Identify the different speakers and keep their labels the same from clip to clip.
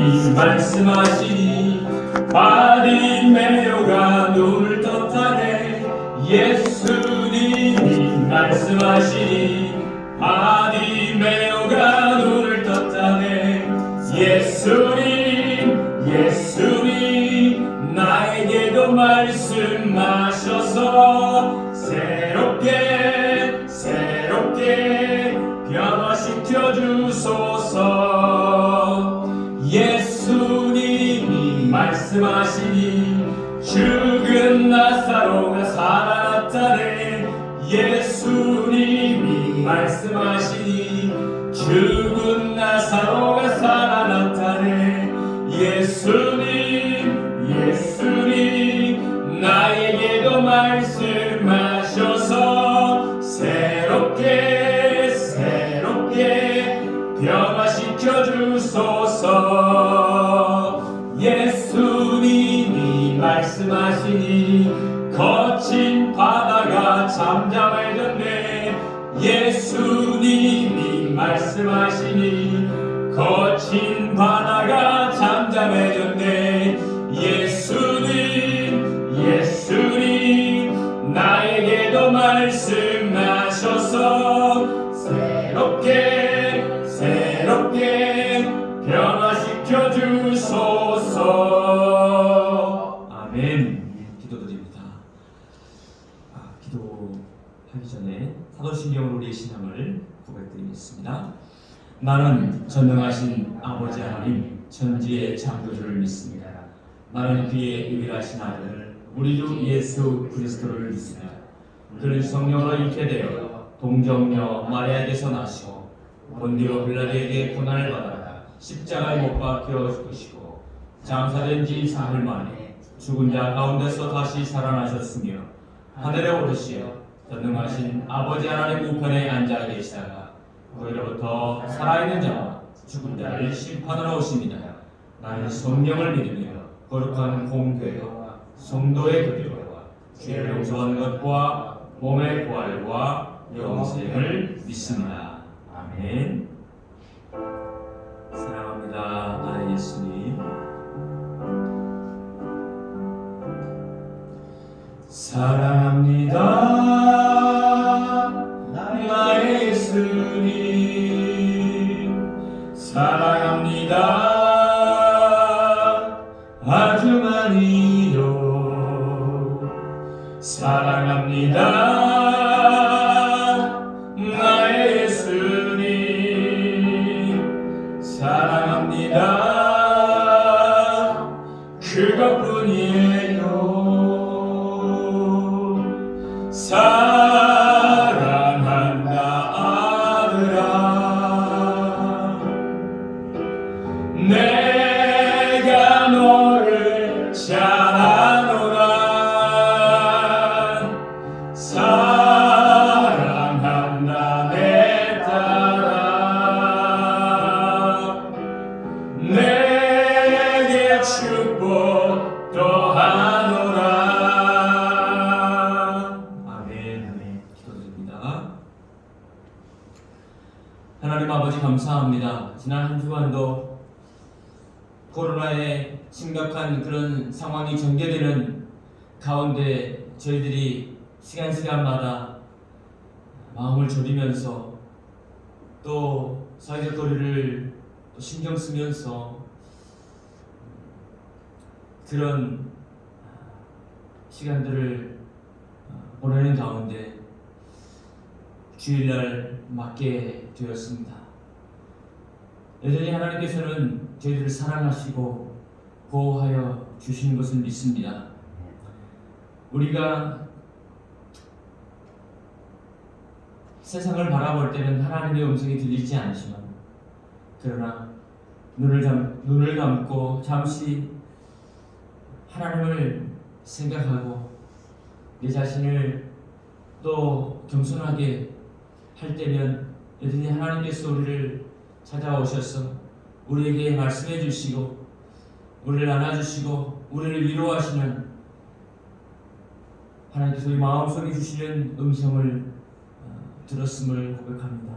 Speaker 1: 예수님이 말씀하시니 바리메오가 눈을 떴다네. 예수님이 말씀하시니 바리메오가 눈을 떴다네. 예수님 나에게도 말씀하셔서 새롭게 변화시켜 주소서. 예수님이 말씀하시니 죽은 나사로가 살아났다네. 예수님이 말씀하시니 죽은 나사로가 살아났다네. 예수님 나에게도 말씀하셔서 새롭게 변화시켜 주소서. 예수님이 말씀하시니 거친 바다가 잠잠해졌네. 예수님이 말씀하시니 거친 바다가 잠잠해졌네. 예수님 나에게도 말씀하셔서 새롭게 변화시켜 주소서. 아멘. 기도드립니다. 기도하기 전에 사도신경으로 우리의 신앙을 고백드리겠습니다. 나는 전능하신 아버지 하나님 천지의 창조주를 믿습니다. 나는 그의 유일하신 아들 우리 주 예수 그리스도를 믿습니다. 그는 성령으로 잉태되어 동정녀 마리아에게서 나시고 본디오 빌라도에게 고난을 받아 십자가에 못 박혀 죽으시고 장사된 지 사흘 만에 죽은 자 가운데서 다시 살아나셨으며 하늘에 오르시어 전능하신 아버지 하나님 우편에 앉아 계시다가 거기로부터 살아있는 자와 죽은 자를 심판하러 오십니다. 나는 성령을 믿으며 거룩한 공교회와 성도의 교제와 죄를 용서하는 것과 몸의 부활과 영생을 믿습니다. 아멘. 사랑합니다, 나의 예수님. 사랑합니다, 나의 예수님. 사랑합니다, 아주 많이요. 사랑합니다, 나의 예수님. 사랑합니다, 그것뿐이에요. 사랑한다 아들아, 내가 너를 잘하노라. 사랑한다 내 딸아, 내게 축복 더하노라. 아멘. 기도드립니다. 하나님 아버지 감사합니다. 지난 한 주간도 코로나의 심각한 그런 상황이 전개되는 가운데 저희들이 시간마다 마음을 졸이면서 또 사회적 거리를 신경 쓰면서 그런 시간들을 보내는 가운데 주일날 맞게 되었습니다. 여전히 하나님께서는 저희들을 사랑하시고 보호하여 주시는 것을 믿습니다. 우리가 세상을 바라볼 때는 하나님의 음성이 들리지 않지만, 그러나 눈을 감고 잠시 하나님을 생각하고 내 자신을 또 겸손하게 할 때면 여전히 하나님께서 우리를 찾아오셔서 우리에게 말씀해 주시고 우리를 안아주시고 우리를 위로하시는 하나님께서 우리 마음속에 주시는 음성을 들었음을 고백합니다.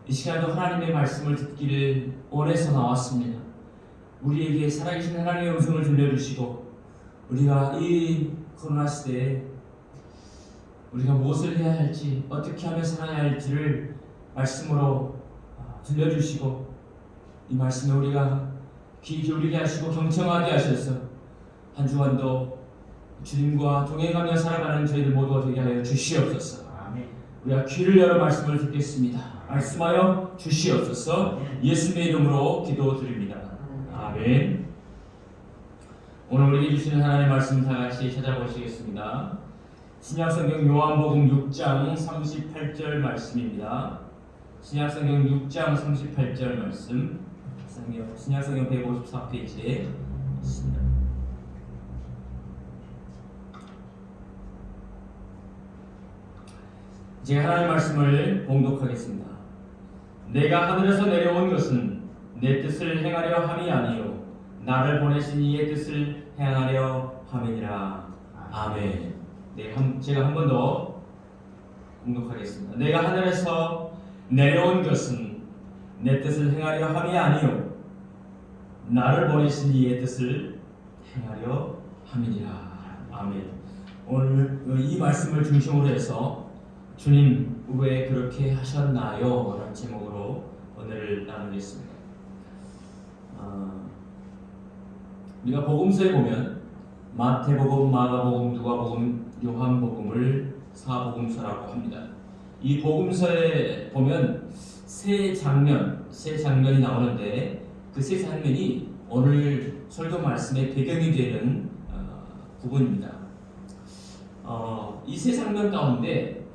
Speaker 1: 이 시간도 하나님의 말씀을 듣기를 원해서 나왔습니다. 우리에게 살아계신 하나님의 음성을 들려주시고 우리가 이 코로나 시대에 우리가 무엇을 해야 할지 어떻게 하며 살아야 할지를 말씀으로 들려주시고 이 말씀에 우리가 귀 기울이게 하시고 경청하게 하셔서 한 주간도 주님과 동행하며 살아가는 저희들 모두가 되게 하여 주시옵소서.
Speaker 2: 아멘.
Speaker 1: 우리가 귀를 열어 말씀을 듣겠습니다. 말씀하여 주시옵소서. 예수님의 이름으로 기도드립니다. 아멘. 오늘 우리에게 주시는 하나님의 말씀 다 같이 찾아보시겠습니다. 신약성경 요한복음 6장 38절 말씀입니다. 신약성경 6장 38절 말씀, 신약성경 154페이지에 있습니다. 제가 하나님의 말씀을 봉독하겠습니다. 내가 하늘에서 내려온 것은 내 뜻을 행하려 함이 아니요 나를 보내신 이의 뜻을 행하려 함이니라. 아멘. 제가 한 번 더 봉독하겠습니다. 내가 하늘에서 내려온 것은 내 뜻을 행하려 함이 아니요 나를 보내신 이의 뜻을 행하려 함이니라. 아멘. 오늘 이 말씀을 중심으로 해서 주님 왜 그렇게 하셨나요? 라는 제목으로 오늘 나누겠습니다. 우리가 복음서에 보면 마태복음, 마가복음, 누가복음, 요한복음을 사복음서라고 합니다. 이 복음서에 보면 세 장면이 나오는데 그 세 장면이 오늘 설교 말씀의 배경이 되는 부분입니다. 이 세 장면 가운데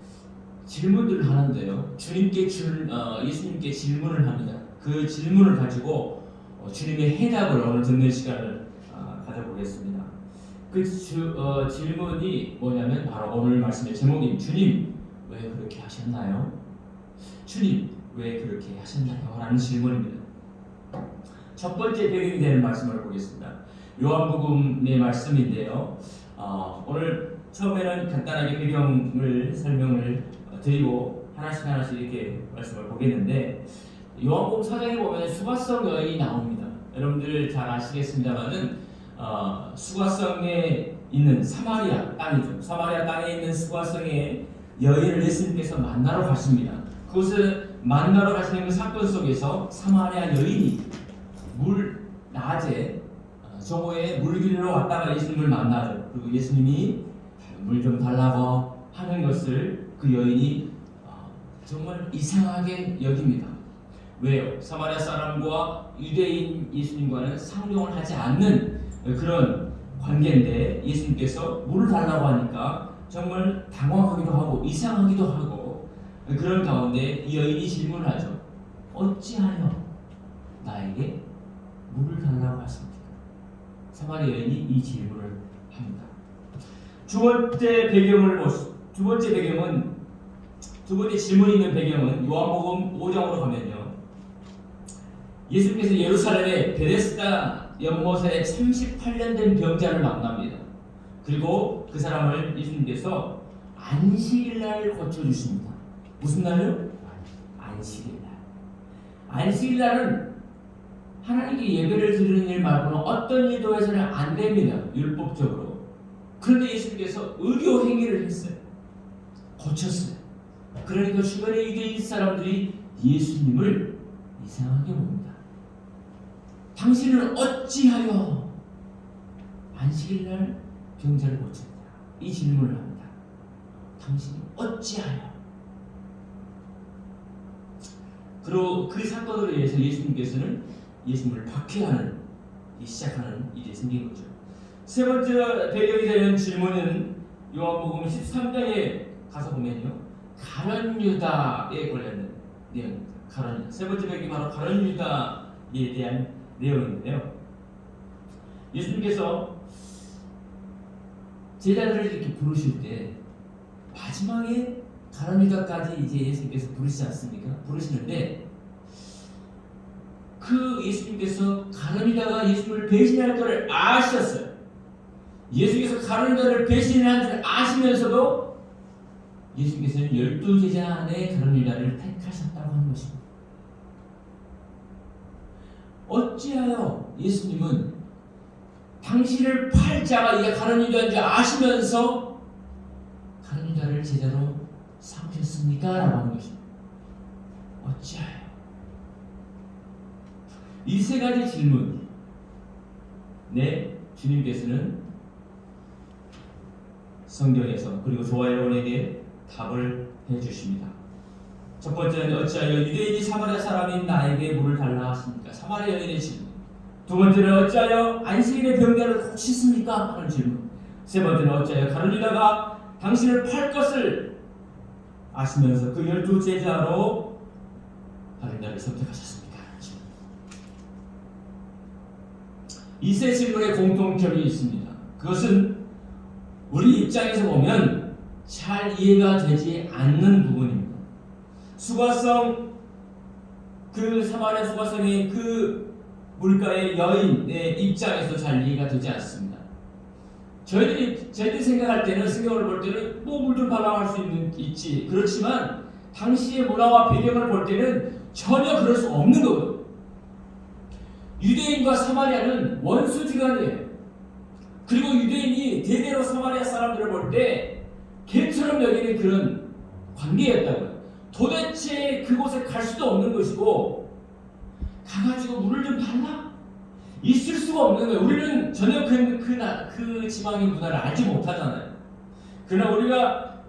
Speaker 1: 질문들을 하는데요. 예수님께 질문을 합니다. 그 질문을 가지고 주님의 해답을 오늘 듣는 시간을 가져보겠습니다. 그 질문이 뭐냐면 바로 오늘 말씀의 제목인 주님 왜 그렇게 하셨나요? 주님 왜 그렇게 하셨나요? 라는 질문입니다. 첫 번째 배경이 되는 말씀을 보겠습니다. 요한복음의 말씀인데요. 오늘 처음에는 간단하게 배경을 설명을 드리고 하나씩 이렇게 말씀을 보겠는데 요한복음 4장에 보면 수가성 여인이 나옵니다. 여러분들 잘 아시겠습니다만은 수가성에 있는 사마리아 땅이죠. 사마리아 땅에 있는 수가성의 여인을 예수님께서 만나러 가십니다. 그것을 만나러 가시는 그 사건 속에서 사마리아 여인이 낮에 정오에 물길로 왔다가 예수님을 만나요. 그리고 예수님이 물 좀 달라고 하는 것을 그 여인이 정말 이상하게 여깁니다. 왜요? 사마리아 사람과 유대인 예수님과는 상종을 하지 않는 그런 관계인데 예수님께서 물을 달라고 하니까 정말 당황하기도 하고 이상하기도 하고 그런 가운데 이 여인이 질문을 하죠. 어찌하여 나에게 물을 달라고 하십니까? 사마리아 여인이 이 질문을 합니다. 두 번째 질문이 있는 배경은 요한복음 5장으로 가면요. 예수님께서 예루살렘의 베데스다 연못에 38년 된 병자를 만납니다. 그리고 그 사람을 예수님께서 안식일날 고쳐주십니다. 무슨 날요? 안식일날. 안식일날은 하나님께 예배를 드리는 일 말고는 어떤 일도 해서는 안 됩니다. 율법적으로. 그런데 예수님께서 의료 행위를 했어요. 고쳤어요. 그러니까 주변의 유대인 사람들이 예수님을 이상하게 봅니다. 당신은 어찌하여 안식일날 병자를 고쳤냐? 이 질문을 합니다. 당신이 어찌하여? 그리고 그 사건으로 인해서 예수님께서는 예수님을 박해하는 시작하는 일이 생긴 거죠. 세 번째 배경이 되는 질문은 요한복음 13장에 가서 보면요. 가룟 유다에 관련된 내용입니다. 가룟 유다. 세 번째 배경이 바로 가룟 유다에 대한 내용인데요. 예수님께서 제자들을 이렇게 부르실 때 마지막에 가룟 유다까지 이제 예수님께서 부르시지 않습니까? 부르시는데 그 예수님께서 가룟 유다가 예수님을 배신할 것을 아셨어요. 예수님께서 가룟 유다를 배신한 줄 아시면서도 예수님께서는 12제자 안에 가룟 유다를 택하셨다고 하는 것입니다. 어찌하여 예수님은 당신을 팔 자가 이게 가룟 유다인 줄 아시면서 가룟 유다를 제자로 삼으셨습니까? 라고 하는 것입니다. 어찌하여? 이 세 가지 질문, 주님께서는 성경에서 그리고 저와 여러분에게 답을 해주십니다. 첫 번째는 어찌하여 유대인이 사마리아 사람인 나에게 물을 달라 하십니까? 사마리아 여인의 질문. 두 번째는 어찌하여 안식일의 병자를 혹 씻습니까? 하는 질문. 세 번째는 어찌하여 가룟 유다가 당신을 팔 것을 아시면서 그 12 제자로 가룟 유다를 선택하셨습니까? 하는 질문. 이 세 질문에 공통점이 있습니다. 그것은 우리 입장에서 보면 잘 이해가 되지 않는 부분입니다. 사마리아 수가성의 그 물가의 여인의 입장에서 잘 이해가 되지 않습니다. 저희들이 생각할 때는, 성경을 볼 때는 물 좀 달라고 할 수 있지. 그렇지만 당시의 문화와 배경을 볼 때는 전혀 그럴 수 없는 거거든요. 유대인과 사마리아는 원수지간이에요. 그리고 유대인이 대대로 사마리아 사람들을 볼 때 개처럼 여기는 그런 관계였다고요. 도대체 그곳에 갈 수도 없는 것이고, 가가지고 물을 좀 달라? 있을 수가 없는 거예요. 우리는 전혀 그 지방의 문화를 알지 못하잖아요. 그러나 우리가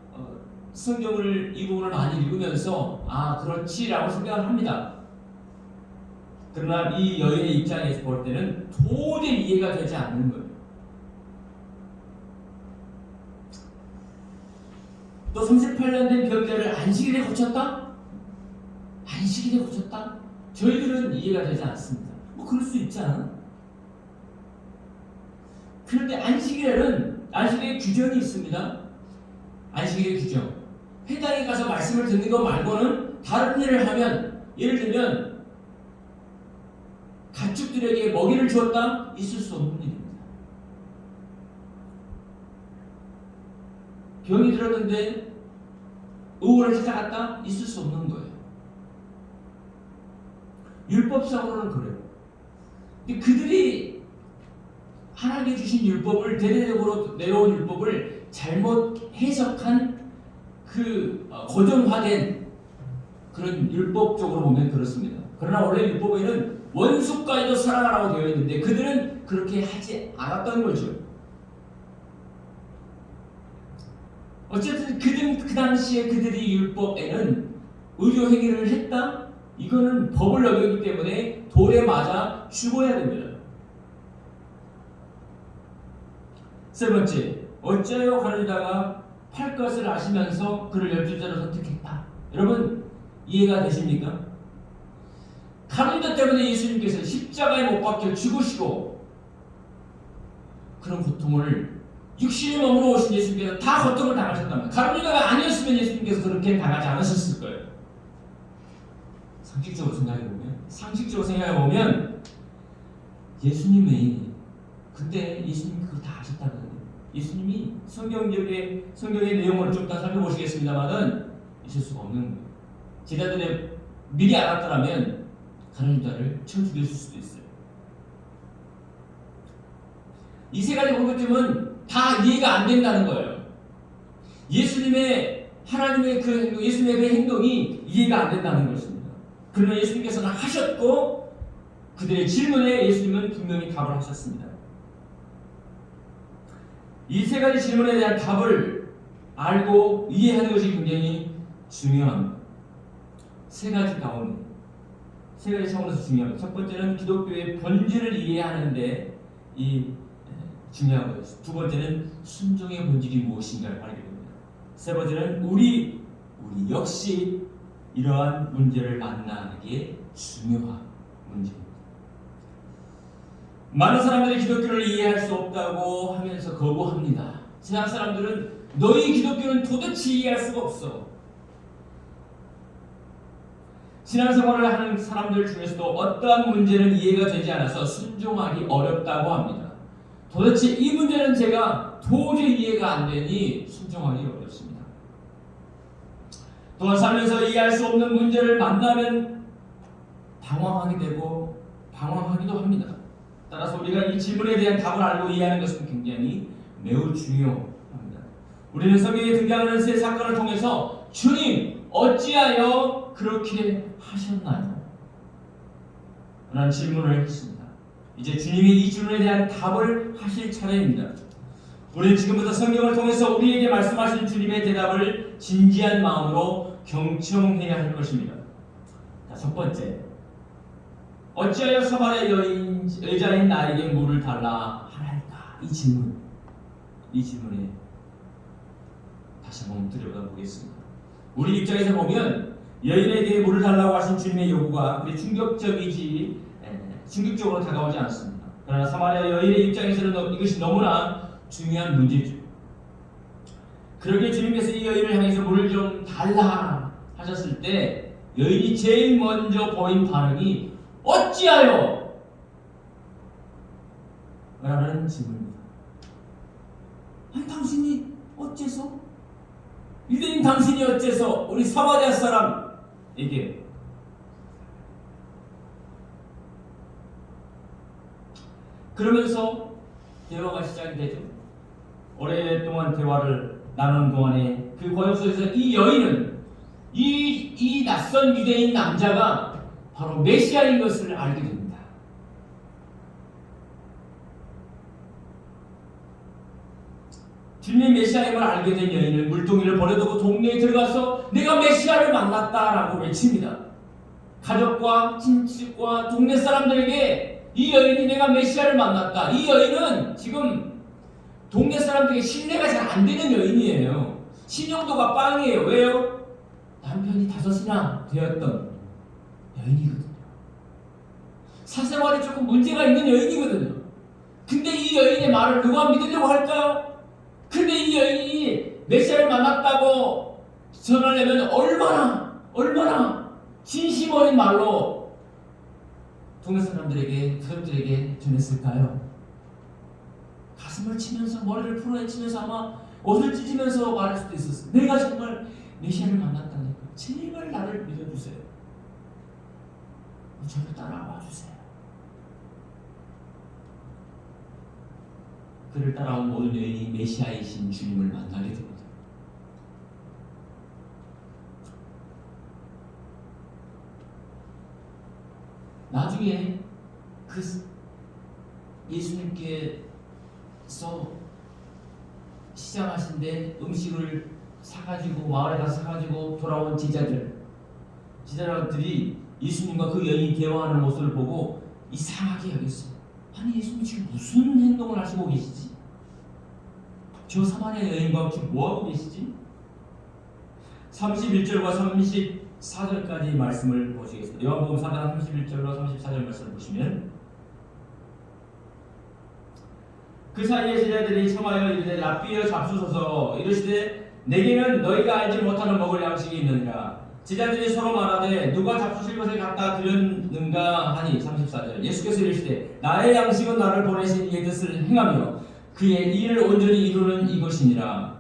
Speaker 1: 성경을 이 부분을 많이 읽으면서 그렇지라고 생각을 합니다. 그러나 이 여인의 입장에서 볼 때는 도저히 이해가 되지 않는 거예요. 또 38년 된 병자를 안식일에 고쳤다? 안식일에 고쳤다? 저희들은 이해가 되지 않습니다. 그럴 수 있지 않아? 그런데 안식일의 규정이 있습니다. 안식일의 규정. 회당에 가서 말씀을 듣는 것 말고는 다른 일을 하면, 예를 들면 가축들에게 먹이를 주었다? 있을 수 없는 일입니다. 병이 들었는데 의원을 찾아갔다? 있을 수 없는 거예요. 율법상으로는 그래요. 근데 그들이 하나님이 주신 율법을, 대대적으로 내려온 율법을 잘못 해석한 고정화된 그런 율법적으로 보면 그렇습니다. 그러나 원래 율법에는 원수까지도 사랑하라고 되어 있는데 그들은 그렇게 하지 않았던 거죠. 어쨌든 그 당시에 그들이 율법에는 의료행위를 했다? 이거는 법을 어겼기 때문에 돌에 맞아 죽어야 됩니다. 세 번째, 어찌하여 가룟 유다가 팔 것을 아시면서 그를 12제자로 선택했다? 여러분 이해가 되십니까? 가룟 유다 때문에 예수님께서 십자가에 못 박혀 죽으시고 그런 고통을 육신의 몸으로 오신 예수님께서 다 고통을 당하셨다면, 가룟 유다가 아니었으면 예수님께서 그렇게 당하지 않으셨을 거예요. 상식적으로 생각해보면 예수님이 그때 예수님이 그걸 다 아셨다거든요. 예수님이 성경의 내용을 좀 더 살펴보시겠습니다만은 있을 수가 없는 거예요. 제자들의 미리 알았더라면 가룟 유다를 쳐 죽였을 수도 있어요. 이 세 가지 공통점은 다 이해가 안 된다는 거예요. 하나님의 그 행동, 예수님의 그 행동이 이해가 안 된다는 것입니다. 그러나 예수님께서는 하셨고 그들의 질문에 예수님은 분명히 답을 하셨습니다. 이 세 가지 질문에 대한 답을 알고 이해하는 것이 굉장히 중요합니다. 세 가지 차원에서 중요합니다. 첫 번째는 기독교의 본질을 이해하는데 중요한 것이죠. 두 번째는 순종의 본질이 무엇인가를 알게 됩니다. 세 번째는 우리 역시 이러한 문제를 만나는 게 중요한 문제입니다. 많은 사람들이 기독교를 이해할 수 없다고 하면서 거부합니다. 세상 사람들은 너희 기독교는 도대체 이해할 수가 없어. 신앙생활을 하는 사람들 중에서도 어떠한 문제는 이해가 되지 않아서 순종하기 어렵다고 합니다. 도대체 이 문제는 제가 도저히 이해가 안 되니 순종하기 어렵습니다. 또한 살면서 이해할 수 없는 문제를 만나면 당황하게 되고 방황하기도 합니다. 따라서 우리가 이 질문에 대한 답을 알고 이해하는 것은 굉장히 매우 중요합니다. 우리는 성경에 등장하는 세 사건을 통해서 주님 어찌하여 그렇게 하셨나요? 라는 질문을 했습니다. 이제 주님이 이 질문에 대한 답을 하실 차례입니다. 우리는 지금부터 성경을 통해서 우리에게 말씀하신 주님의 대답을 진지한 마음으로 경청해야 할 것입니다. 자, 첫 번째, 어찌하여 사마리아 여자인 나에게 물을 달라 하나이까? 이 질문에 다시 한번 들여다보겠습니다. 우리 입장에서 보면 여인에게 물을 달라고 하신 주님의 요구가 그리 충격적으로 다가오지 않습니다. 그러나 사마리아 여인의 입장에서는 이것이 너무나 중요한 문제죠. 그러기에 주님께서 이 여인을 향해서 물을 좀 달라 하셨을 때 여인이 제일 먼저 보인 반응이 어찌하여? 라는 질문입니다. 아니 당신이 어째서? 유대인 당신이 어째서 우리 사마리아 사람에게? 그러면서 대화가 시작이 되죠. 오랫동안 대화를 나누는 동안에 그 과정 속에서 이 여인은 이 낯선 유대인 남자가 바로 메시아인 것을 알게 됩니다. 주님의 메시아임을 알게 된 여인은 물동이를 버려두고 동네에 들어가서 내가 메시아를 만났다라고 외칩니다. 가족과 친척과 동네 사람들에게 이 여인이 내가 메시아를 만났다. 이 여인은 지금 동네 사람들에게 신뢰가 잘 안 되는 여인이에요. 신용도가 빵이에요. 왜요? 남편이 5이나 되었던 여인이거든요. 사생활이 조금 문제가 있는 여인이거든요. 근데 이 여인의 말을 누가 믿으려고 할까요? 근데 이 여인이 메시아를 만났다고 전하려면 얼마나 진심 어린 말로 동네 사람들에게, 가족들에게 전했을까요? 가슴을 치면서, 머리를 풀어헤치면서, 아마 옷을 찢으면서 말할 수도 있었어요. 내가 정말 메시아를 만났다니까 제발 나를 믿어주세요. 저를 따라와 주세요. 그를 따라온 모든 여인이 메시아이신 주님을 만나게 됩니다. 나중에 그 예수님께서 시장하신데 음식을 사가지고 마을에 가서 사가지고 돌아온 제자들이 예수님과 그 여인이 대화하는 모습을 보고 이상하게 여겼어요. 아니 예수님 지금 무슨 행동을 하시고 계시지? 저 사마리아 여인과 지금 뭐하고 계시지? 31절과 34절까지 말씀을 보시겠습니다. 요한복음 4장 31절로 34절 말씀을 보시면 그 사이에 제자들이 청하여 이르되 랍비여 잡수소서 이르시되 내게는 너희가 알지 못하는 먹을 양식이 있느니라. 제자들이 서로 말하되 누가 잡수실 것을 갖다 드렸는가 하니 34절 예수께서 이르시되 나의 양식은 나를 보내신 이의 뜻을 행하며 그의 일을 온전히 이루는 이것이니라.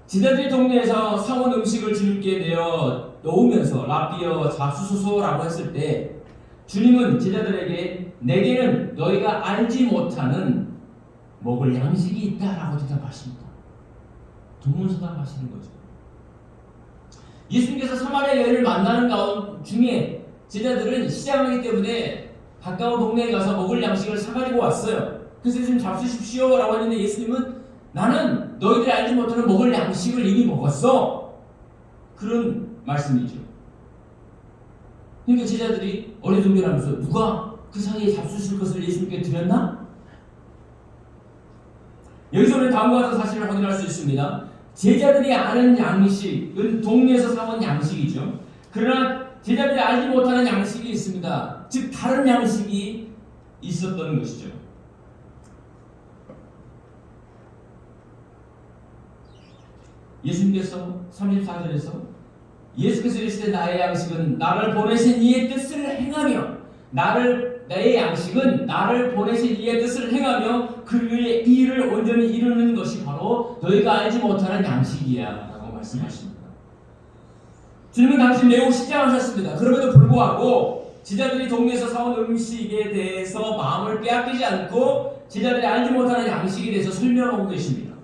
Speaker 1: 제자들이 동네에서 사온 음식을 주님께 내어 놓으면서 랍비여 잡수소서라고 했을 때 주님은 제자들에게 내게는 너희가 알지 못하는 먹을 양식이 있다라고 대답하십니다. 동문서답하시는 거죠. 예수님께서 사마리아 여인을 만나는 가운 중에 제자들은 시장하기 때문에 가까운 동네에 가서 먹을 양식을 사가지고 왔어요. 그래서 좀 잡수십시오 라고 했는데 예수님은 나는 너희들이 알지 못하는 먹을 양식을 이미 먹었어. 그런 말씀이죠. 그러니까 제자들이 어리둥절하면서 누가 그 사이에 잡수실 것을 예수님께 드렸나? 여기서 우리는 다음과 같은 사실을 확인할 수 있습니다. 제자들이 아는 양식은 동네에서 사온 양식이죠. 그러나 제자들이 알지 못하는 양식이 있습니다. 즉 다른 양식이 있었던 것이죠. 예수님께서 34절에서 예수께서 이르시되 나의 양식은 나를 보내신 이의 뜻을 행하며 나의 양식은 나를 보내신 이의 뜻을 행하며 그의 일을 온전히 이루는 것이 바로 너희가 알지 못하는 양식이야 라고 말씀하십니다. 주님은 당시 매우 시장하셨습니다. 그럼에도 불구하고 제자들이 동네에서 사온 음식에 대해서 마음을 빼앗기지 않고 제자들이 알지 못하는 양식에 대해서 설명하고 계십니다.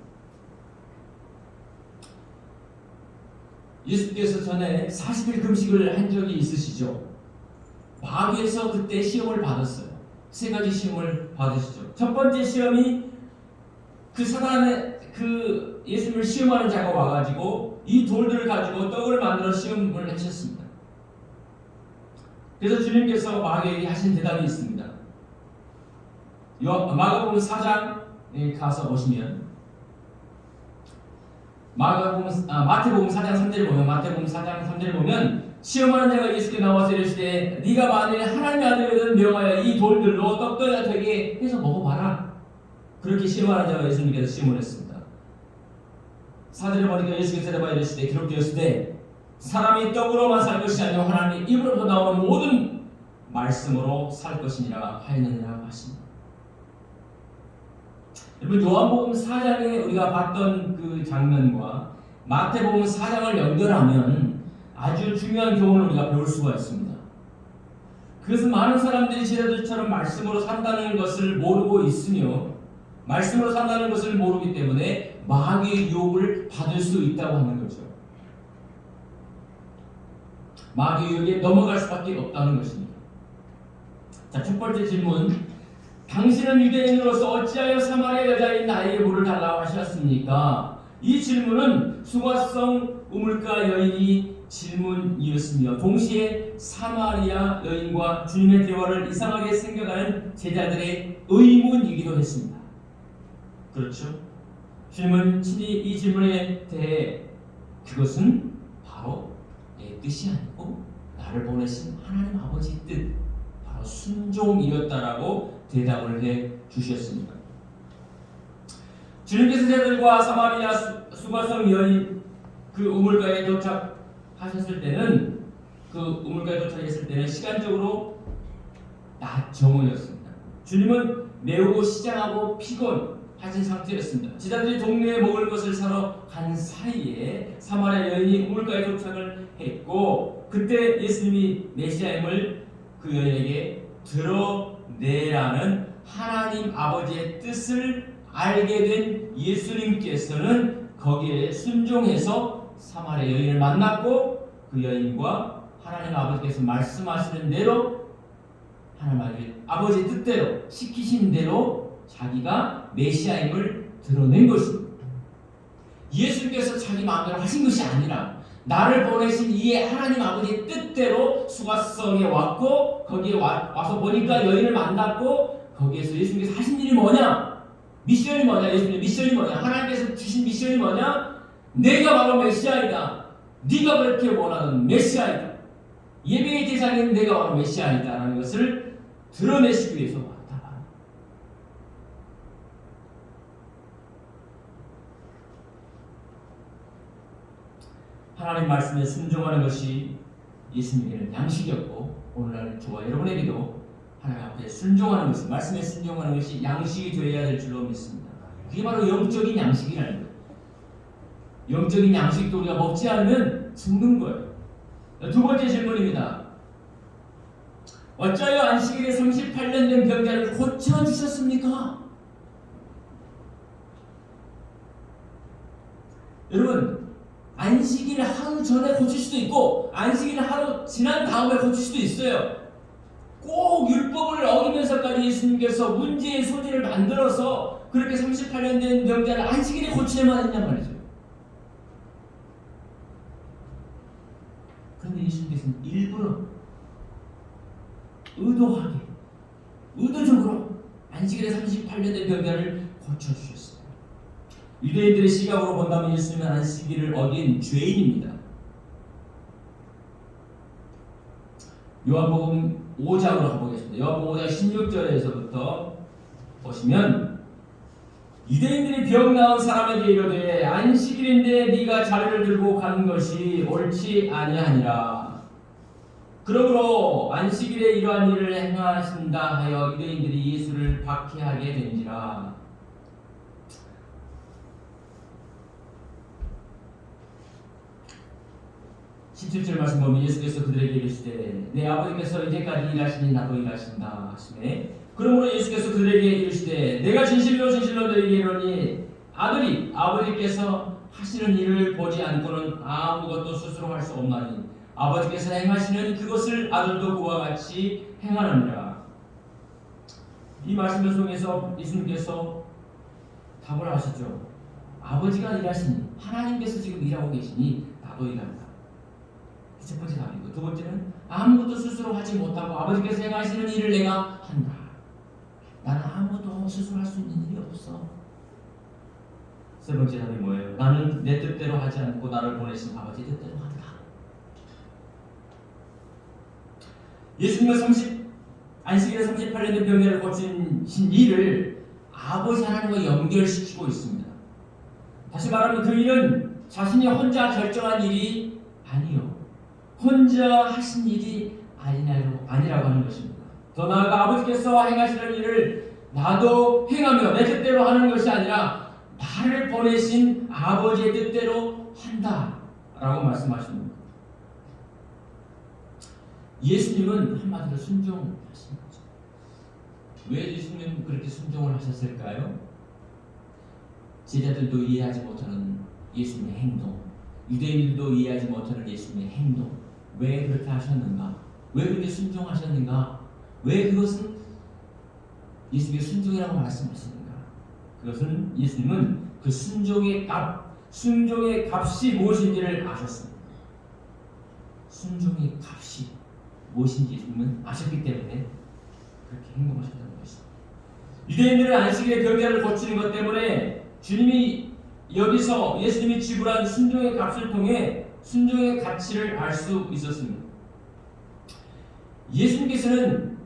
Speaker 1: 예수께서 전에 40일 금식을 한 적이 있으시죠? 마귀에서 그때 시험을 받았어요. 세 가지 시험을 받으시죠. 첫 번째 시험이 그 사단의 그 예수님을 시험하는 자가 와가지고 이 돌들을 가지고 떡을 만들어 시험을 하셨습니다. 그래서 주님께서 마귀에게 하신 대답이 있습니다. 마가복음 4장에 가서 보시면 마태복음 4장 3절을 보면 시험하는 자가 예수께 나와서 이르시되 네가 만일 하나님의 아들이거든 명하여 이 돌들로 떡덩이가 되게 해서 먹어봐라. 그렇게 시험하는 자가 예수님께서 시험을 했습니다. 4절에 보니까 예수께서 대답하여 이르시되 기록되었으되 사람이 떡으로만 살 것이 아니라 하나님의 입으로부터 나오는 모든 말씀으로 살 것이니라 하였느니라 하십니다. 여러분, 요한복음 4장에 우리가 봤던 그 장면과 마태복음 4장을 연결하면 아주 중요한 교훈을 우리가 배울 수가 있습니다. 그것은 많은 사람들이 제자들처럼 말씀으로 산다는 것을 모르고 있으며 말씀으로 산다는 것을 모르기 때문에 마귀의 유혹을 받을 수 있다고 하는 거죠. 마귀의 유혹에 넘어갈 수밖에 없다는 것입니다. 자, 첫 번째 질문. 당신은 유대인으로서 어찌하여 사마리아 여자인 나에게 물을 달라고 하셨습니까? 이 질문은 수가성 우물가 여인이 질문이었으며 동시에 사마리아 여인과 주님의 대화를 이상하게 생각하는 제자들의 의문이기도 했습니다. 그렇죠? 주님은 친히 이 질문에 대해 그것은 바로 내 뜻이 아니고 나를 보내신 하나님 아버지의 뜻, 바로 순종이었다라고 대답을 해 주셨습니다. 주님께서 제자들과 사마리아 수가성 여인 그 우물가에 도착하셨을 때는 시간적으로 낮 정오였습니다. 주님은 매우 시장하고 피곤하신 상태였습니다. 제자들이 동네에 먹을 것을 사러 간 사이에 사마리아 여인이 우물가에 도착을 했고 그때 예수님이 메시아임을 그 여인에게 드러내라는 하나님 아버지의 뜻을 알게 된 예수님께서는 거기에 순종해서 사마리아 여인을 만났고 그 여인과 하나님 아버지께서 말씀하시는 대로 하나님 아버지의 뜻대로 시키신 대로 자기가 메시아임을 드러낸 것입니다. 예수님께서 자기 마음대로 하신 것이 아니라 나를 보내신 이에 하나님 아버지의 뜻대로 수가성에 왔고 거기에 와서 보니까 여인을 만났고 거기에서 예수님께서 하신 일이 뭐냐? 미션이 뭐냐? 예수님의 미션이 뭐냐? 하나님께서 주신 미션이 뭐냐? 내가 바로 메시아이다. 네가 그렇게 원하는 메시아이다. 예배의 대상인 내가 바로 메시아이다 라는 것을 드러내시기 위해서 왔다. 하나님 말씀에 순종하는 것이 예수님에게는 양식이었고 오늘날 저와 여러분에게도 하나님 앞에 순종하는 것이 말씀에 순종하는 것이 양식이 되어야 될 줄로 믿습니다. 그게 바로 영적인 양식이라는 거예요. 영적인 양식도 우리가 먹지 않으면 죽는 거예요. 두 번째 질문입니다. 어찌하여 안식일에 38년 된 병자를 고쳐주셨습니까? 여러분, 안식일 하루 전에 고칠 수도 있고 안식일 하루 지난 다음에 고칠 수도 있어요. 꼭 율법을 어기면서까지 예수님께서 문제의 소지를 만들어서 그렇게 38년 된 병자를 안식일에 고치려만 했냔 말이죠. 그런데 예수님께서는 일부러 의도적으로 안식일에 38년 된 병자를 고쳐주셨어요. 유대인들의 시각으로 본다면 예수님은 안식일을 어긴 죄인입니다. 요한복음 5장으로 가보겠습니다. 요한복음 5장 16절에서부터 보시면 유대인들이 병 나은 사람에게 이르되 안식일인데 네가 자리를 들고 가는 것이 옳지 아니하니라. 그러므로 안식일에 이러한 일을 행하신다 하여 유대인들이 예수를 박해하게 된지라. 17절 말씀 보면 예수께서 그들에게 이르시되 내 아버지께서 이제까지 일하시니 나도 일하신다 하시매 그러므로 예수께서 그들에게 이르시되 내가 진실로 진실로 너희에게 이르노니 아들이 아버지께서 하시는 일을 보지 않고는 아무것도 스스로 할 수 없나니 아버지께서 행하시는 그것을 아들도 그와 같이 행하느니라. 이 말씀을 통해서 예수님께서 답을 하시죠. 아버지가 일하시니 하나님께서 지금 일하고 계시니 나도 일한다. 첫 번째 답이고 두 번째는 아무것도 스스로 하지 못하고 아버지께서 행하시는 일을 내가 한다. 나는 아무것도 스스로 할 수 있는 일이 없어. 세 번째 답이 뭐예요? 나는 내 뜻대로 하지 않고 나를 보내신 아버지 뜻대로 한다. 예수님은 안식일에 38년의 병자를 고치신 일을 아버지 하나님과 연결시키고 있습니다. 다시 말하면 그 일은 자신이 혼자 결정한 일이 아니요. 혼자 하신 일이 아니라고 하는 것입니다. 더 나아가 아버지께서 행하시는 일을 나도 행하며 내 뜻대로 하는 것이 아니라 나를 보내신 아버지의 뜻대로 한다라고 말씀하십니다. 예수님은 한마디로 순종하신 거죠. 왜 예수님은 그렇게 순종을 하셨을까요? 제자들도 이해하지 못하는 예수님의 행동, 유대인들도 이해하지 못하는 예수님의 행동, 왜 그렇게 하셨는가? 왜 그렇게 순종하셨는가? 왜 그것은 예수님의 순종이라고 말씀하시는가? 그것은 예수님은 그 순종의 값이 무엇인지를 아셨습니다. 순종의 값이 무엇인지 예수님은 아셨기 때문에 그렇게 행동하셨다는 것입니다. 유대인들은 안식일에 병자를 고치는 것 때문에 주님이 여기서 예수님이 지불한 순종의 값을 통해 순종의 가치를 알 수 있었습니다. 예수님께서는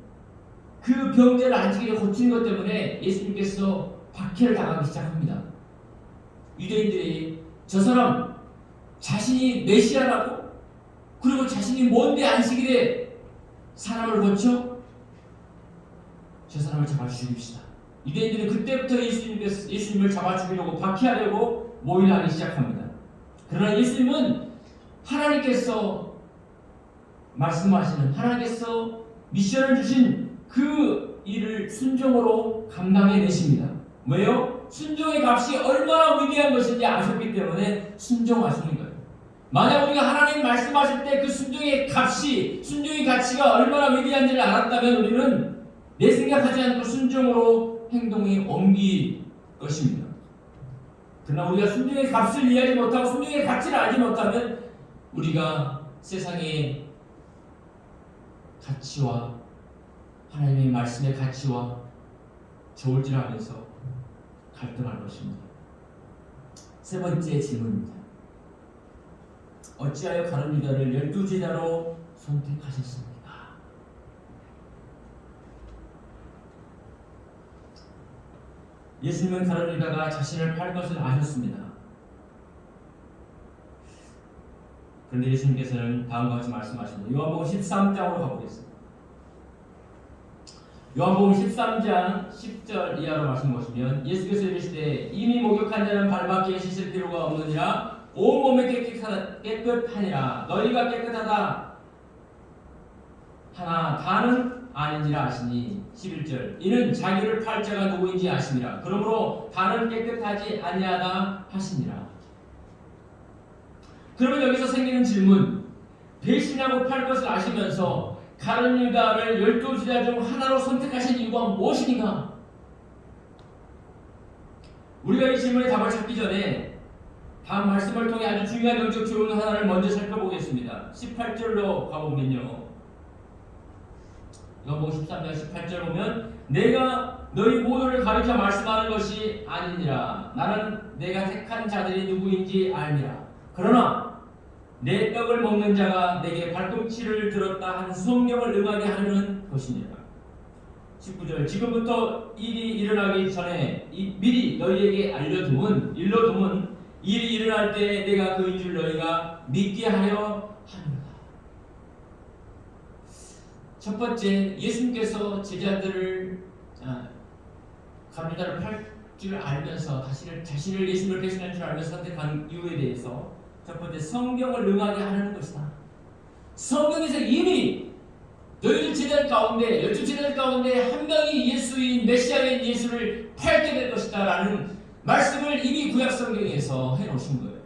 Speaker 1: 그 병자를 안식일에 고치는 것 때문에 예수님께서 박해를 당하기 시작합니다. 유대인들이 저 사람 자신이 메시아라고 그리고 자신이 뭔데 안식일에 사람을 고쳐? 저 사람을 잡아 죽입시다. 유대인들은 그때부터 예수님을 잡아 죽이려고 박해하려고 모임하기 시작합니다. 그러나 예수님은 하나님께서 말씀하시는 하나님께서 미션을 주신 그 일을 순종으로 감당해내십니다. 왜요? 순종의 값이 얼마나 위대한 것인지 아셨기 때문에 순종하시는 거예요. 만약 우리가 하나님 말씀하실 때 그 순종의 가치가 얼마나 위대한지를 알았다면 우리는 내 생각하지 않고 순종으로 행동에 옮길 것입니다. 그러나 우리가 순종의 값을 이해하지 못하고 순종의 가치를 알지 못하면 우리가 세상의 가치와 하나님의 말씀의 가치와 저울질하면서 갈등할 것입니다. 세 번째 질문입니다. 어찌하여 가룟 유다를 12제자로 선택하셨습니까? 예수님은 가룟 유다가 자신을 팔 것을 아셨습니다. 그런데 예수님께서는 다음과 같이 말씀하십니다. 요한복음 13장으로 가보겠습니다. 요한복음 13장 10절 이하로 말씀 보시면 예수께서 이르시되 이미 목욕한 자는 발밖에 씻을 필요가 없느니라 온 몸이 깨끗하니라 너희가 깨끗하다 하나 다는 아닌지라 하시니 11절 이는 자기를 팔 자가 누구인지 아심이라 그러므로 다는 깨끗하지 아니하다 하시니라. 그러면 여기서 생기는 질문, 배신하고 팔 것을 아시면서 가룟 유다를 12제자 중 하나로 선택하신 이유가 무엇인가? 우리가 이 질문에 답을 찾기 전에 다음 말씀을 통해 아주 중요한 영적 교훈 하나를 먼저 살펴보겠습니다. 18절로 가보면요. 요한복음 13장 18절 보면 내가 너희 모두를 가르쳐 말씀하는 것이 아니니라. 나는 내가 택한 자들이 누구인지 알미라. 그러나 내 떡을 먹는 자가 내게 발꿈치를 들었다 한 성령을 응하게 하는 것이니라. 19절 지금부터 일이 일어나기 전에 미리 너희에게 일러둠은 일이 일어날 때 내가 그인 줄 너희가 믿게 하려 하노라. 첫 번째, 예수님께서 제자들을 가룟 유다를 팔 줄 알면서 자신을 예수님을 배신할 줄 알면서 선택한 이유에 대해서 첫 번째, 성경을 응하게 하는 것이다. 성경에서 이미 너희들 제자들 가운데 12제자들 가운데 한 명이 예수인 메시아인 예수를 팔게 될 것이다 라는 말씀을 이미 구약 성경에서 해놓으신 거예요.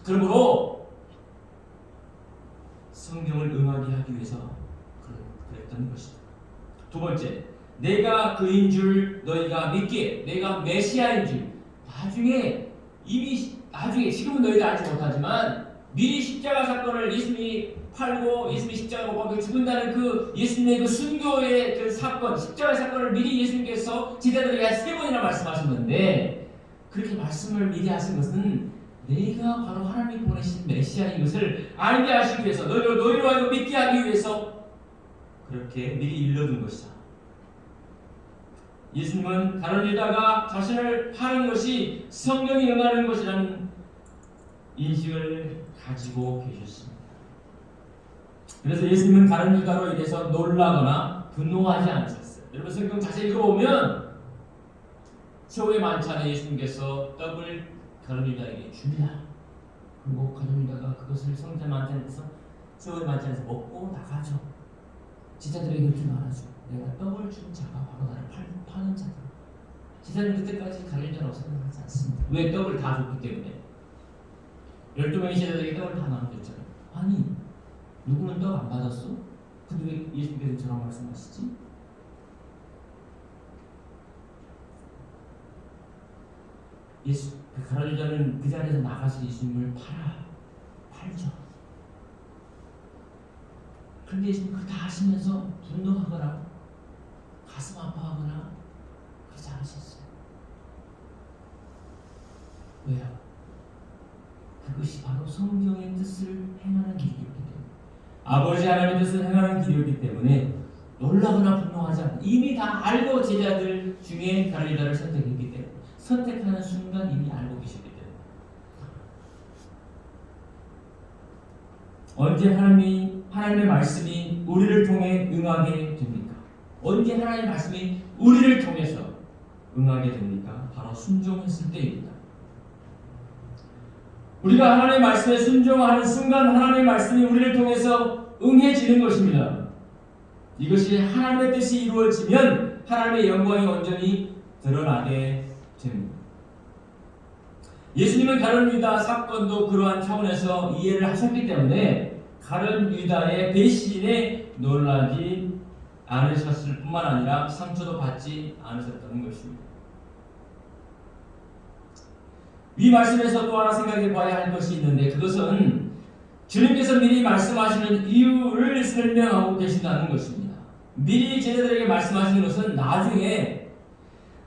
Speaker 1: 그러므로 성경을 응하게 하기 위해서 그랬던 것이다. 두 번째, 내가 그인 줄 너희가 믿기에, 내가 메시아인 줄 나중에 지금은 너희들 알지 못하지만 미리 십자가 사건을 예수님이 팔고 예수님이 십자가로 못 박혀 죽는다는 그 예수님의 그 순교의 그 사건, 십자가 사건을 미리 예수님께서 제자들에게 3번이나 말씀하셨는데, 그렇게 말씀을 미리 하신 것은 내가 바로 하나님이 보내신 메시아인 것을 알게 하시기 위해서, 너희로 하여금 믿게 하기 위해서 그렇게 미리 일러둔 것이다. 예수님은 다른 유다가 자신을 파는 것이 성경이 응하는 것이라는 인식을 가지고 계셨습니다. 그래서 예수님은 다른 유다로 인해서 놀라거나 분노하지 않으셨어요. 여러분 성경 자세히 읽어보면 최후의 만찬에 예수님께서 떡을 다른 유다에게 줍니다. 그리고 다른 유다가 그것을 성전 만찬에서 최후의 만찬에서 먹고 나가죠. 제자들에게 그렇게 말하죠. 내가 떡을 준 자가 바로 나를 파는 자다. 제자들은 그때까지 가릴 자라고 생각하지 않습니다. 왜? 떡을 다 줬기 때문에. 12명의 제자들에게 떡을 다 나눠줬잖아요. 아니, 누구는 떡 안 받았어? 근데 왜 예수님께서 저런 말씀하시지? 가룟 유다는 그 자리에서 나가서 예수님을 팔죠. 그런데 예수님 그거 다 하시면서 분노하거나 가슴 아파하거나 그러지 않으셨어요. 왜요? 그것이 바로 성경의 뜻을 행하는 길이었기 때문에, 아버지 하나님의 뜻을 행하는 길이었기 때문에 놀라거나 분노하지 않고, 이미 다 알고 제자들 중에 가룟 유다를 선택했기 때문에, 선택하는 순간 이미 알고 계셨기 때문에. 언제 하나님의 말씀이 우리를 통해 응하게 됩니까? 언제 하나님의 말씀이 우리를 통해서 응하게 됩니까? 바로 순종했을 때입니다. 우리가 하나님의 말씀에 순종하는 순간 하나님의 말씀이 우리를 통해서 응해지는 것입니다. 이것이 하나님의 뜻이 이루어지면 하나님의 영광이 온전히 드러나게 됩니다. 예수님은 가룟 유다 사건도 그러한 차원에서 이해를 하셨기 때문에 가룟 유다의 배신에 놀라지 않으셨을 뿐만 아니라 상처도 받지 않으셨다는 것입니다. 이 말씀에서 또 하나 생각해 봐야 할 것이 있는데, 그것은 주님께서 미리 말씀하시는 이유를 설명하고 계신다는 것입니다. 미리 제자들에게 말씀하시는 것은 나중에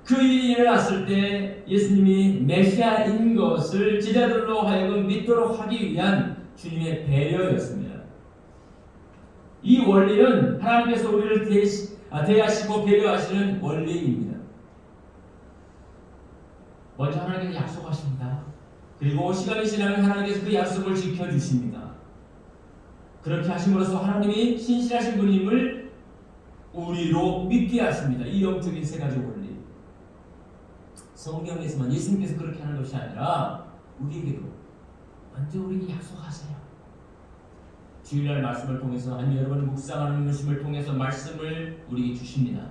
Speaker 1: 그 일이 일어났을 때 예수님이 메시아인 것을 제자들로 하여금 믿도록 하기 위한 주님의 배려였습니다. 이 원리는 하나님께서 우리를 대하시고 배려하시는 원리입니다. 먼저 하나님께서 약속하십니다. 그리고 시간이 지나면 하나님께서 그 약속을 지켜주십니다. 그렇게 하심으로써 하나님이 신실하신 분임을 우리로 믿게 하십니다. 이 영적인 세 가지 원리. 성경에서만 예수님께서 그렇게 하는 것이 아니라 우리에게도 먼저 우리에게 약속하세요. 주일날 말씀을 통해서, 아니 여러분 묵상하는 말씀을 통해서 말씀을 우리에게 주십니다.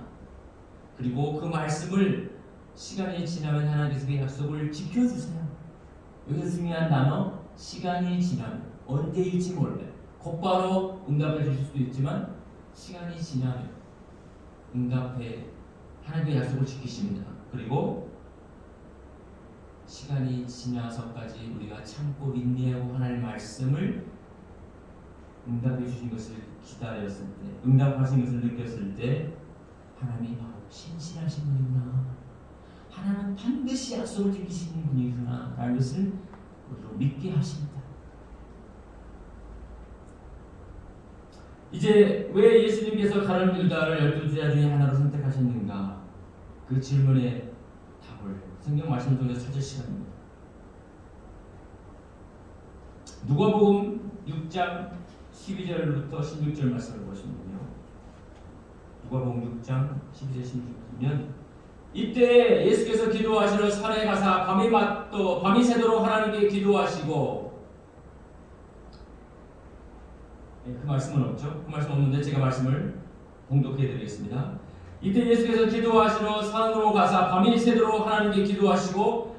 Speaker 1: 그리고 그 말씀을 시간이 지나면 하나님께서 그 약속을 지켜주세요. 여기서 중요한 단어, 시간이 지나면, 언제일지 몰라요. 곧바로 응답을 주실 수도 있지만 시간이 지나면 응답해 하나님의 약속을 지키십니다. 그리고 시간이 지나서까지 우리가 참고 인내하고 하나님의 말씀을 응답해 주신 것을 기다렸을 때, 응답하신 것을 느꼈을 때 하나님이 바로 신실하신 분이구나, 하나님은 반드시 약속을 지키시는 분이구나 라는 것을 우리로 믿게 하십니다. 이제 왜 예수님께서 가룟 유다를 12제자 중에 하나로 선택하셨는가, 그 질문에 답을 성경 말씀 중에서 찾을 시간입니다. 누가복음 6장 12절부터 16절 말씀을 보시면요, 누가복음 6장 12절 16절이면 이때 예수께서 기도하시러 산에 가사 밤이 새도록 하나님께 기도하시고 그 말씀은 없죠. 그 말씀 없는데 제가 말씀을 봉독해 드리겠습니다. 이때 예수께서 기도하시러 산으로 가사 밤이 새도록 하나님께 기도하시고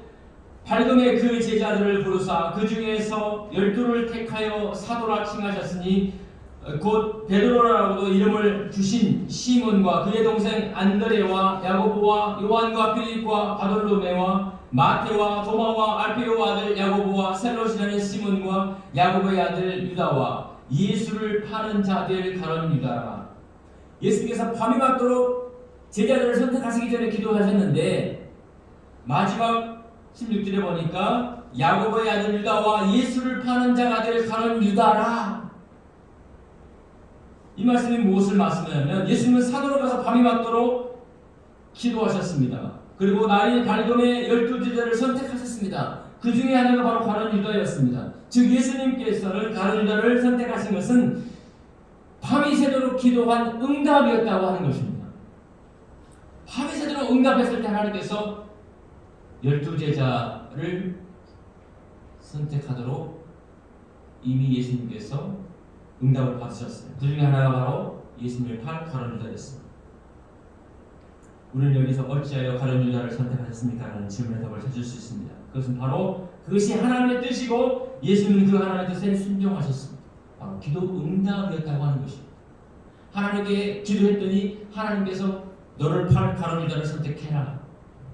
Speaker 1: 밝음에 그 제자들을 부르사 그 중에서 12를 택하여 사도라 칭하셨으니 곧 베드로라고도 이름을 주신 시몬과 그의 동생 안드레와 야고보와 요한과 필립과 바돌로메와 마테와 도마와 알페오 아들 야고보와 셀롯이라는 시몬과 야고보의 아들 유다와 예수를 파는 자들 가론 유다라. 예수께서 밤이 맞도록 제자들을 선택하시기 전에 기도하셨는데 마지막 16절에 보니까 야고보의 아들 유다와 예수를 파는 자가 될 가론 유다라. 이 말씀이 무엇을 말씀하냐면 예수님은 산으로 가서 밤이 맞도록 기도하셨습니다. 그리고 날이 밝음에 12제자를 선택하셨습니다. 그 중에 하나가 바로 가론 유다였습니다. 즉 예수님께서는 가론 유다를 선택하신 것은 밤이 새도록 기도한 응답이었다고 하는 것입니다. 밤이 새도록 응답했을 때 하나님께서 12제자를 선택하도록 이미 예수님께서 응답을 받으셨어요. 그 중에 하나가 바로 예수님을 팔 가론 유다였습니다. 우리는 여기서 어찌하여 가론 유다를 선택하셨습니까? 라는 질문에 답을 찾을 수 있습니다. 그것은 바로 그것이 하나님의 뜻이고 예수님은 그 하나님의 뜻에 순종하셨습니다. 바로 기도 응답이었다고 하는 것입니다. 하나님께 기도했더니 하나님께서 너를 팔 가론 유다를 선택해라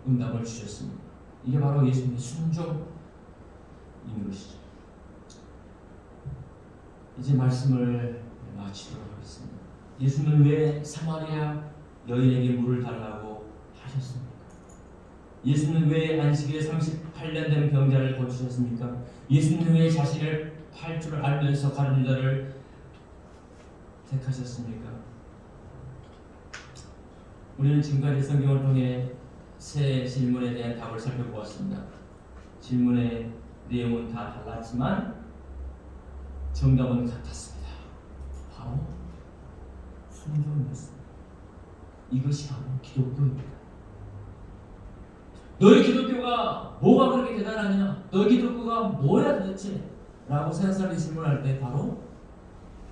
Speaker 1: 응답을 주셨습니다. 이게 바로 예수님의 순종인 것이죠. 이제 말씀을 마치도록 하겠습니다. 예수님은 왜 사마리아 여인에게 물을 달라고 하셨습니까? 예수님은 왜 안식일에 38년 된 병자를 고치셨습니까? 예수님은 왜 자신을 팔 줄 알면서 가론 유다를 택하셨습니까? 우리는 지금까지 성경을 통해 세 질문에 대한 답을 살펴보았습니다. 질문의 내용은 다 달랐지만 정답은 같았습니다. 바로 순종이었습니다. 이것이 바로 기독교입니다. 너희 기독교가 뭐가 그렇게 대단하냐? 너희 기독교가 뭐야 도대체? 라고 세상 사람이 질문할 때 바로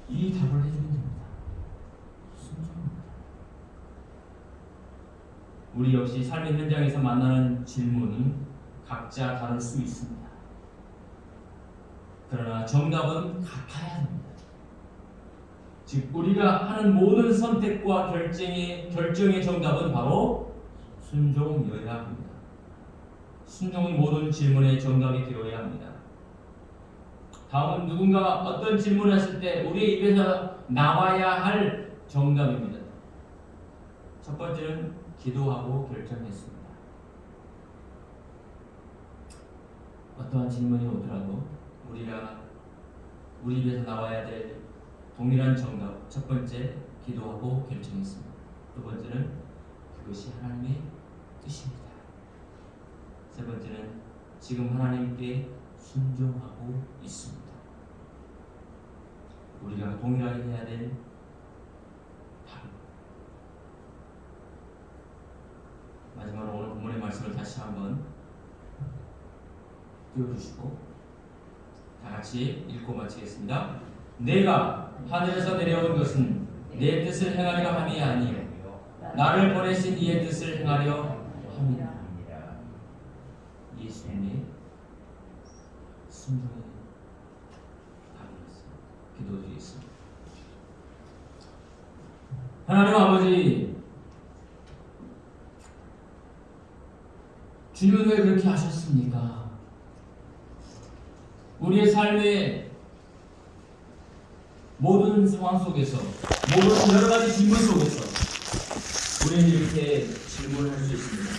Speaker 1: 이 답을 해주면 됩니다. 순종입니다. 우리 역시 삶의 현장에서 만나는 질문은 각자 다를 수 있습니다. 그러나 정답은 같아야 합니다. 즉 우리가 하는 모든 선택과 결정의 정답은 바로 순종이어야 합니다. 순종은 모든 질문의 정답이 되어야 합니다. 다음은 누군가 어떤 질문을 했을 때 우리의 입에서 나와야 할 정답입니다. 첫 번째는 기도하고 결정했습니다. 어떠한 질문이 오더라도 우리 입에서 나와야 될 동일한 정답. 첫 번째, 기도하고 결정했습니다. 두 번째는 그것이 하나님의 뜻입니다. 세 번째는 지금 하나님께 순종하고 있습니다. 우리가 동일하게 해야 될 답입니다. 마지막으로 오늘 본문의 말씀을 다시 한번 띄워주시고 다 같이 읽고 마치겠습니다. 내가 하늘에서 내려온 것은 내 뜻을 행하려 함이 아니요 나를 보내신 이의 뜻을 행하려 함이라. 예수님의 순종의 답이었습니다. 기도드리겠습니다. 하나님 아버지, 주님은 왜 그렇게 하셨습니까? 우리의 삶의 모든 상황 속에서, 모든 여러 가지 질문 속에서 우리는 이렇게 질문할 수 있습니다.